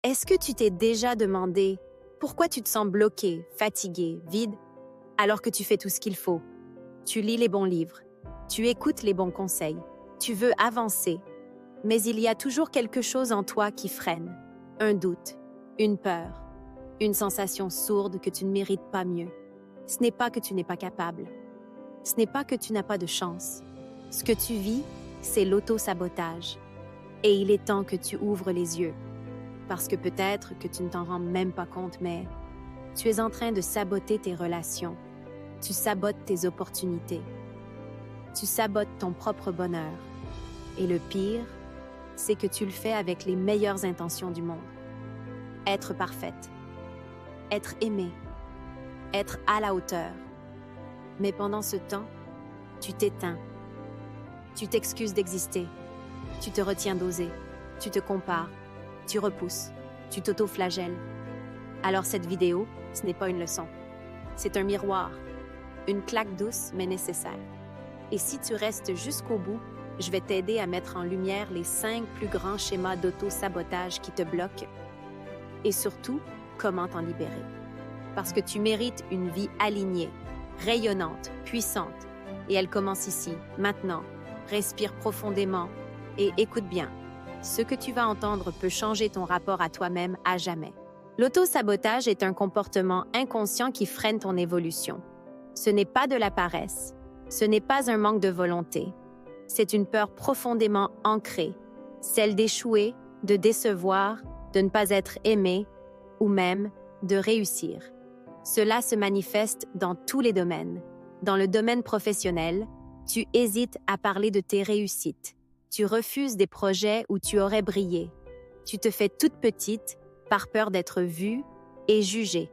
Est-ce que tu t'es déjà demandé pourquoi tu te sens bloqué, fatigué, vide, alors que tu fais tout ce qu'il faut? Tu lis les bons livres, tu écoutes les bons conseils, tu veux avancer, mais il y a toujours quelque chose en toi qui freine. Un doute, une peur, une sensation sourde que tu ne mérites pas mieux. Ce n'est pas que tu n'es pas capable. Ce n'est pas que tu n'as pas de chance. Ce que tu vis, c'est l'auto-sabotage. Et il est temps que tu ouvres les yeux. Parce que peut-être que tu ne t'en rends même pas compte, mais tu es en train de saboter tes relations. Tu sabotes tes opportunités. Tu sabotes ton propre bonheur. Et le pire, c'est que tu le fais avec les meilleures intentions du monde. Être parfaite. Être aimée. Être à la hauteur. Mais pendant ce temps, tu t'éteins. Tu t'excuses d'exister. Tu te retiens d'oser. Tu te compares. Tu repousses. Tu t'auto-flagelles. Alors cette vidéo, ce n'est pas une leçon. C'est un miroir. Une claque douce mais nécessaire. Et si tu restes jusqu'au bout, je vais t'aider à mettre en lumière les 5 plus grands schémas d'auto-sabotage qui te bloquent. Et surtout, comment t'en libérer. Parce que tu mérites une vie alignée, rayonnante, puissante. Et elle commence ici, maintenant. Respire profondément et écoute bien. Ce que tu vas entendre peut changer ton rapport à toi-même à jamais. L'auto-sabotage est un comportement inconscient qui freine ton évolution. Ce n'est pas de la paresse. Ce n'est pas un manque de volonté. C'est une peur profondément ancrée, celle d'échouer, de décevoir, de ne pas être aimé ou même de réussir. Cela se manifeste dans tous les domaines. Dans le domaine professionnel, tu hésites à parler de tes réussites. Tu refuses des projets où tu aurais brillé. Tu te fais toute petite par peur d'être vue et jugée.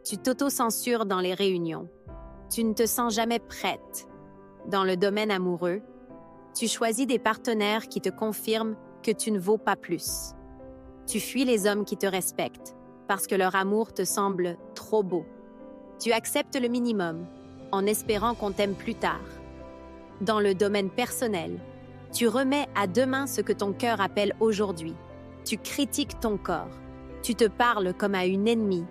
Tu t'auto-censures dans les réunions. Tu ne te sens jamais prête. Dans le domaine amoureux, tu choisis des partenaires qui te confirment que tu ne vaux pas plus. Tu fuis les hommes qui te respectent parce que leur amour te semble trop beau. Tu acceptes le minimum en espérant qu'on t'aime plus tard. Dans le domaine personnel, tu remets à demain ce que ton cœur appelle aujourd'hui. Tu critiques ton corps. Tu te parles comme à une ennemie.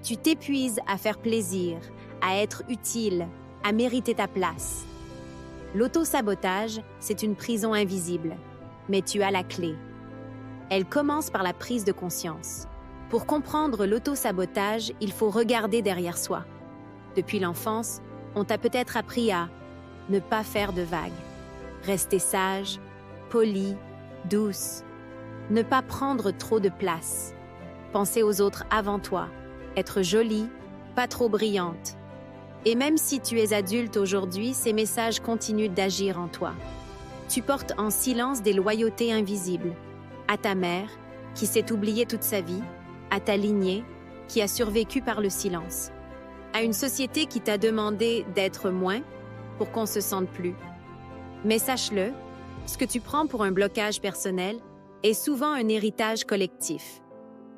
Tu t'épuises à faire plaisir, à être utile, à mériter ta place. L'auto-sabotage, c'est une prison invisible, mais tu as la clé. Elle commence par la prise de conscience. Pour comprendre l'auto-sabotage, il faut regarder derrière soi. Depuis l'enfance, on t'a peut-être appris à ne pas faire de vagues, rester sage, poli, douce, ne pas prendre trop de place, penser aux autres avant toi, être jolie, pas trop brillante. Et même si tu es adulte aujourd'hui, ces messages continuent d'agir en toi. Tu portes en silence des loyautés invisibles. À ta mère, qui s'est oubliée toute sa vie, à ta lignée, qui a survécu par le silence. À une société qui t'a demandé d'être moins pour qu'on se sente plus. Mais sache-le, ce que tu prends pour un blocage personnel est souvent un héritage collectif.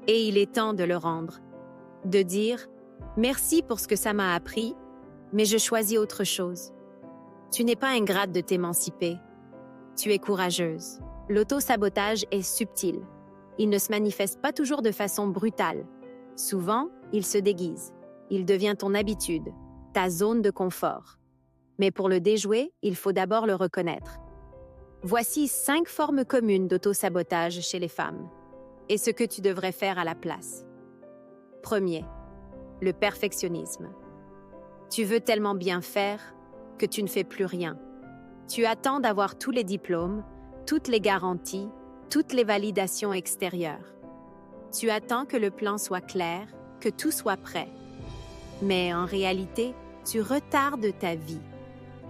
Et il est temps de le rendre. De dire « Merci pour ce que ça m'a appris, mais je choisis autre chose. » Tu n'es pas ingrate de t'émanciper. Tu es courageuse. L'auto-sabotage est subtil. Il ne se manifeste pas toujours de façon brutale. Souvent, il se déguise. Il devient ton habitude, ta zone de confort. Mais pour le déjouer, il faut d'abord le reconnaître. Voici 5 formes communes d'auto-sabotage chez les femmes et ce que tu devrais faire à la place. Premier, le perfectionnisme. Tu veux tellement bien faire que tu ne fais plus rien. Tu attends d'avoir tous les diplômes, toutes les garanties, toutes les validations extérieures. Tu attends que le plan soit clair, que tout soit prêt. Mais en réalité, tu retardes ta vie.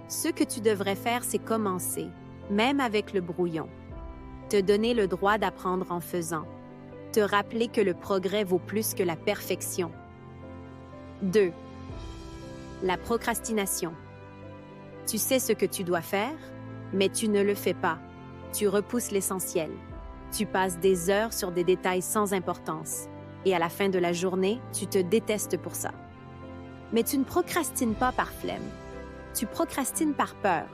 Ce que tu devrais faire, c'est commencer, même avec le brouillon. Te donner le droit d'apprendre en faisant. Te rappeler que le progrès vaut plus que la perfection. 2. La procrastination. Tu sais ce que tu dois faire, mais tu ne le fais pas. Tu repousses l'essentiel. Tu passes des heures sur des détails sans importance. Et à la fin de la journée, tu te détestes pour ça. Mais tu ne procrastines pas par flemme. Tu procrastines par peur.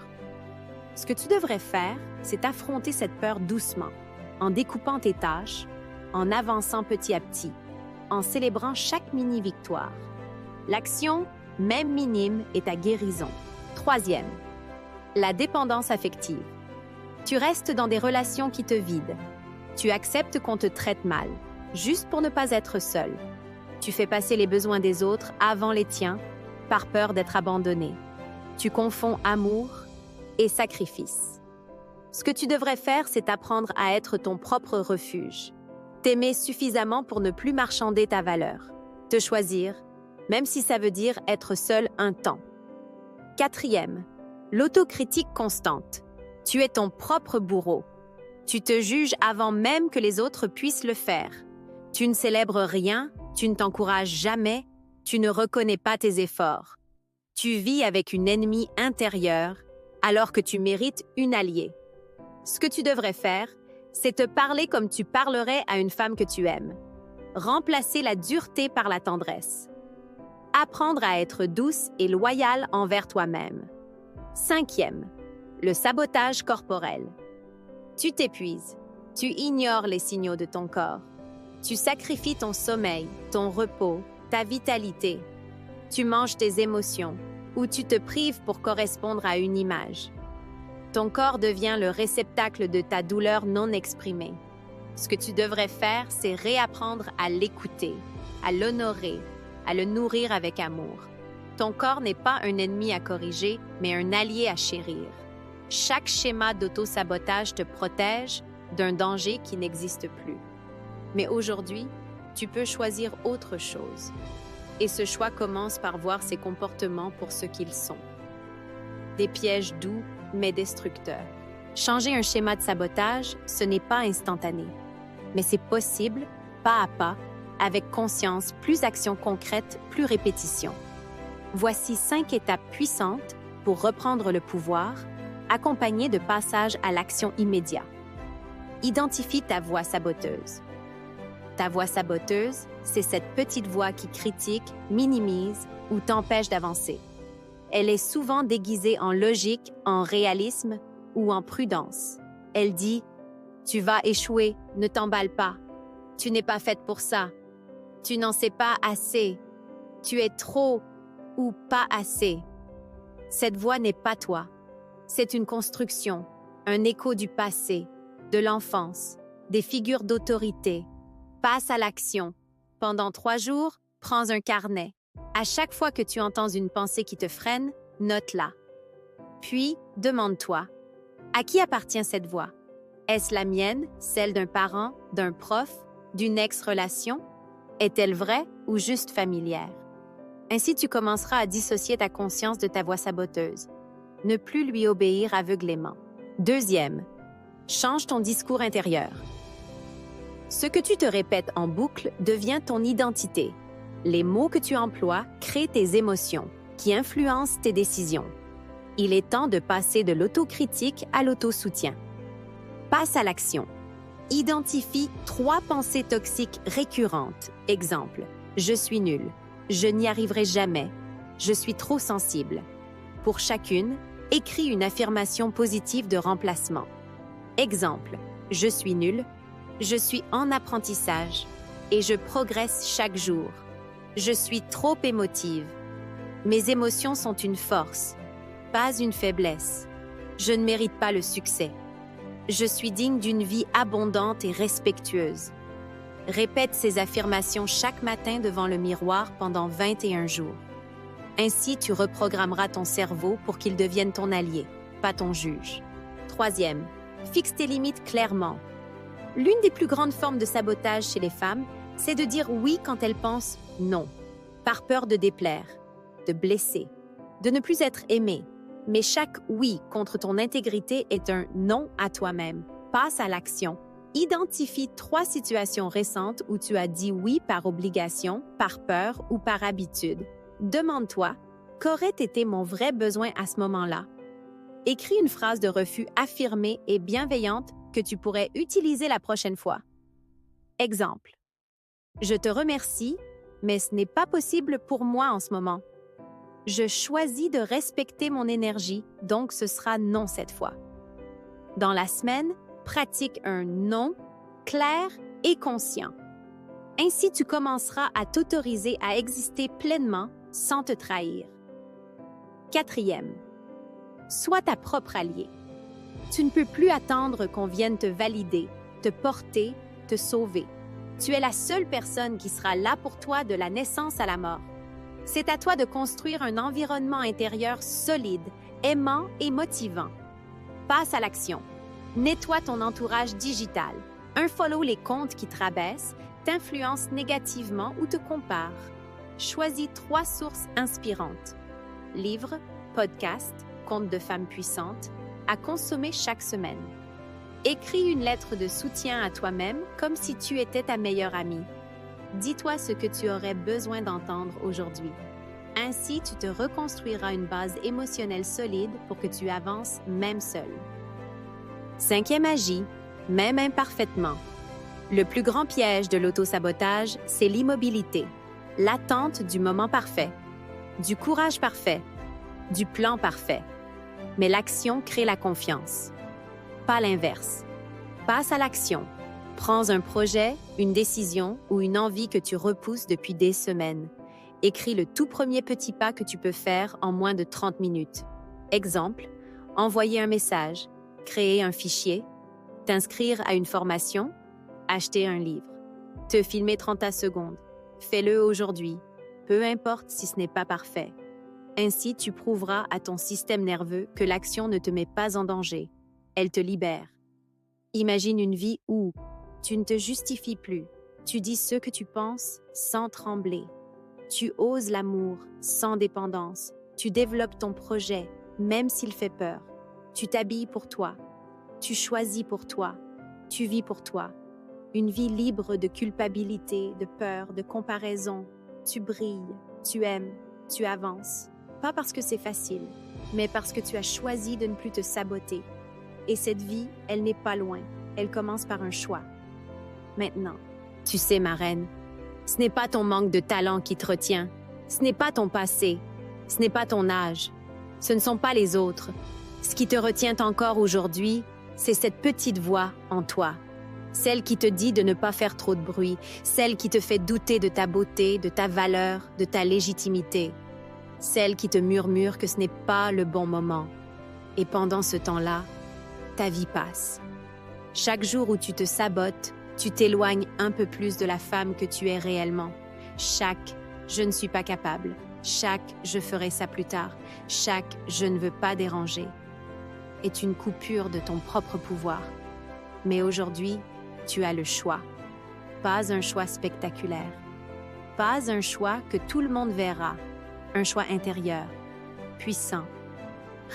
Ce que tu devrais faire, c'est affronter cette peur doucement, en découpant tes tâches, en avançant petit à petit, en célébrant chaque mini-victoire. L'action, même minime, est ta guérison. Troisième, la dépendance affective. Tu restes dans des relations qui te vident. Tu acceptes qu'on te traite mal, juste pour ne pas être seul. Tu fais passer les besoins des autres avant les tiens, par peur d'être abandonné. Tu confonds amour et sacrifice. Ce que tu devrais faire, c'est apprendre à être ton propre refuge. T'aimer suffisamment pour ne plus marchander ta valeur. Te choisir, même si ça veut dire être seul un temps. Quatrième, l'autocritique constante. Tu es ton propre bourreau. Tu te juges avant même que les autres puissent le faire. Tu ne célèbres rien, tu ne t'encourages jamais, tu ne reconnais pas tes efforts. Tu vis avec une ennemie intérieure alors que tu mérites une alliée. Ce que tu devrais faire, c'est te parler comme tu parlerais à une femme que tu aimes. Remplacer la dureté par la tendresse. Apprendre à être douce et loyale envers toi-même. Cinquième, le sabotage corporel. Tu t'épuises, tu ignores les signaux de ton corps. Tu sacrifies ton sommeil, ton repos, ta vitalité. Tu manges tes émotions ou tu te prives pour correspondre à une image. Ton corps devient le réceptacle de ta douleur non exprimée. Ce que tu devrais faire, c'est réapprendre à l'écouter, à l'honorer, à le nourrir avec amour. Ton corps n'est pas un ennemi à corriger, mais un allié à chérir. Chaque schéma d'auto-sabotage te protège d'un danger qui n'existe plus. Mais aujourd'hui, tu peux choisir autre chose. Et ce choix commence par voir ces comportements pour ce qu'ils sont. Des pièges doux, mais destructeurs. Changer un schéma de sabotage, ce n'est pas instantané. Mais c'est possible, pas à pas, avec conscience, plus actions concrètes, plus répétition. Voici 5 étapes puissantes pour reprendre le pouvoir, accompagnées de passages à l'action immédiat. Identifie ta voix saboteuse. Ta voix saboteuse, c'est cette petite voix qui critique, minimise ou t'empêche d'avancer. Elle est souvent déguisée en logique, en réalisme ou en prudence. Elle dit « Tu vas échouer, ne t'emballe pas. Tu n'es pas faite pour ça. Tu n'en sais pas assez. Tu es trop ou pas assez. » Cette voix n'est pas toi. C'est une construction, un écho du passé, de l'enfance, des figures d'autorité. Passe à l'action. Pendant 3 jours, prends un carnet. À chaque fois que tu entends une pensée qui te freine, note-la. Puis, demande-toi, à qui appartient cette voix? Est-ce la mienne, celle d'un parent, d'un prof, d'une ex-relation? Est-elle vraie ou juste familière? Ainsi, tu commenceras à dissocier ta conscience de ta voix saboteuse. Ne plus lui obéir aveuglément. Deuxième, change ton discours intérieur. Ce que tu te répètes en boucle devient ton identité. Les mots que tu emploies créent tes émotions, qui influencent tes décisions. Il est temps de passer de l'autocritique à l'autosoutien. Passe à l'action. Identifie 3 pensées toxiques récurrentes. Exemple, je suis nul, je n'y arriverai jamais, je suis trop sensible. Pour chacune, écris une affirmation positive de remplacement. Exemple, je suis nul, je suis en apprentissage et je progresse chaque jour. Je suis trop émotive. Mes émotions sont une force, pas une faiblesse. Je ne mérite pas le succès. Je suis digne d'une vie abondante et respectueuse. Répète ces affirmations chaque matin devant le miroir pendant 21 jours. Ainsi, tu reprogrammeras ton cerveau pour qu'il devienne ton allié, pas ton juge. Troisième, fixe tes limites clairement. L'une des plus grandes formes de sabotage chez les femmes, c'est de dire oui quand elles pensent non, par peur de déplaire, de blesser, de ne plus être aimée. Mais chaque oui contre ton intégrité est un non à toi-même. Passe à l'action. Identifie 3 situations récentes où tu as dit oui par obligation, par peur ou par habitude. Demande-toi, qu'aurait été mon vrai besoin à ce moment-là? Écris une phrase de refus affirmée et bienveillante que tu pourrais utiliser la prochaine fois. Exemple. Je te remercie, mais ce n'est pas possible pour moi en ce moment. Je choisis de respecter mon énergie, donc ce sera non cette fois. Dans la semaine, pratique un non clair et conscient. Ainsi, tu commenceras à t'autoriser à exister pleinement sans te trahir. 4e, sois ta propre alliée. Tu ne peux plus attendre qu'on vienne te valider, te porter, te sauver. Tu es la seule personne qui sera là pour toi de la naissance à la mort. C'est à toi de construire un environnement intérieur solide, aimant et motivant. Passe à l'action. Nettoie ton entourage digital. Unfollow les comptes qui te rabaissent, t'influencent négativement ou te comparent. Choisis 3 sources inspirantes. Livres, podcasts, contes de femmes puissantes, à consommer chaque semaine. Écris une lettre de soutien à toi-même comme si tu étais ta meilleure amie. Dis-toi ce que tu aurais besoin d'entendre aujourd'hui. Ainsi, tu te reconstruiras une base émotionnelle solide pour que tu avances même seul. 5e agie, même imparfaitement. Le plus grand piège de l'auto-sabotage, c'est l'immobilité, l'attente du moment parfait, du courage parfait, du plan parfait. Mais l'action crée la confiance. Pas l'inverse. Passe à l'action. Prends un projet, une décision ou une envie que tu repousses depuis des semaines. Écris le tout premier petit pas que tu peux faire en moins de 30 minutes. Exemple, envoyer un message, créer un fichier, t'inscrire à une formation, acheter un livre, te filmer 30 secondes. Fais-le aujourd'hui, peu importe si ce n'est pas parfait. Ainsi, tu prouveras à ton système nerveux que l'action ne te met pas en danger. Elle te libère. Imagine une vie où tu ne te justifies plus. Tu dis ce que tu penses sans trembler. Tu oses l'amour sans dépendance. Tu développes ton projet, même s'il fait peur. Tu t'habilles pour toi. Tu choisis pour toi. Tu vis pour toi. Une vie libre de culpabilité, de peur, de comparaison. Tu brilles, tu aimes, tu avances. Pas parce que c'est facile, mais parce que tu as choisi de ne plus te saboter. Et cette vie, elle n'est pas loin. Elle commence par un choix. Maintenant, tu sais, ma reine, ce n'est pas ton manque de talent qui te retient. Ce n'est pas ton passé. Ce n'est pas ton âge. Ce ne sont pas les autres. Ce qui te retient encore aujourd'hui, c'est cette petite voix en toi. Celle qui te dit de ne pas faire trop de bruit. Celle qui te fait douter de ta beauté, de ta valeur, de ta légitimité. Celle qui te murmure que ce n'est pas le bon moment. Et pendant ce temps-là, ta vie passe. Chaque jour où tu te sabotes, tu t'éloignes un peu plus de la femme que tu es réellement. Chaque « je ne suis pas capable », chaque « je ferai ça plus tard », chaque « je ne veux pas déranger » est une coupure de ton propre pouvoir. Mais aujourd'hui, tu as le choix. Pas un choix spectaculaire. Pas un choix que tout le monde verra. Un choix intérieur, puissant,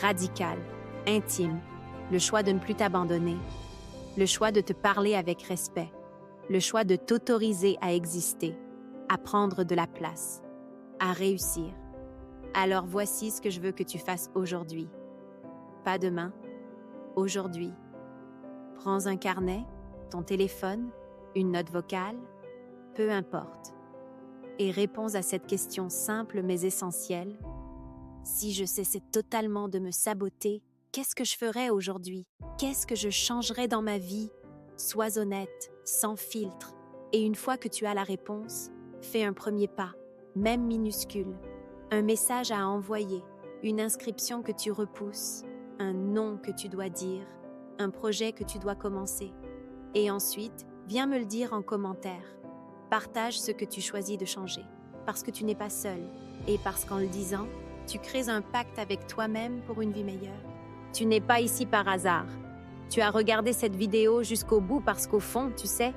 radical, intime. Le choix de ne plus t'abandonner. Le choix de te parler avec respect. Le choix de t'autoriser à exister, à prendre de la place, à réussir. Alors voici ce que je veux que tu fasses aujourd'hui. Pas demain, aujourd'hui. Prends un carnet, ton téléphone, une note vocale, peu importe. Et réponds à cette question simple mais essentielle. Si je cessais totalement de me saboter, qu'est-ce que je ferais aujourd'hui? Qu'est-ce que je changerais dans ma vie? Sois honnête, sans filtre. Et une fois que tu as la réponse, fais un premier pas, même minuscule. Un message à envoyer, une inscription que tu repousses, un nom que tu dois dire, un projet que tu dois commencer. Et ensuite, viens me le dire en commentaire. Partage ce que tu choisis de changer, parce que tu n'es pas seul, et parce qu'en le disant, tu crées un pacte avec toi-même pour une vie meilleure. Tu n'es pas ici par hasard. Tu as regardé cette vidéo jusqu'au bout parce qu'au fond, tu sais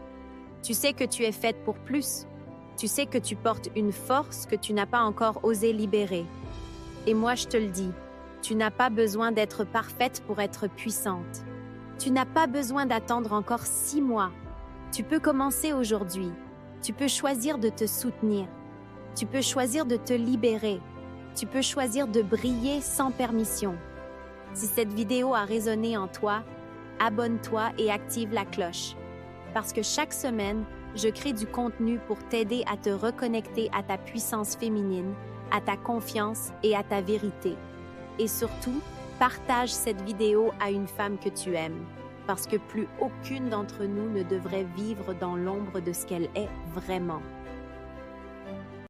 que tu es faite pour plus. Tu sais que tu portes une force que tu n'as pas encore osé libérer. Et moi, je te le dis, tu n'as pas besoin d'être parfaite pour être puissante. Tu n'as pas besoin d'attendre encore 6 mois. Tu peux commencer aujourd'hui. Tu peux choisir de te soutenir. Tu peux choisir de te libérer. Tu peux choisir de briller sans permission. Si cette vidéo a résonné en toi, abonne-toi et active la cloche. Parce que chaque semaine, je crée du contenu pour t'aider à te reconnecter à ta puissance féminine, à ta confiance et à ta vérité. Et surtout, partage cette vidéo à une femme que tu aimes. parce que plus aucune d'entre nous ne devrait vivre dans l'ombre de ce qu'elle est vraiment.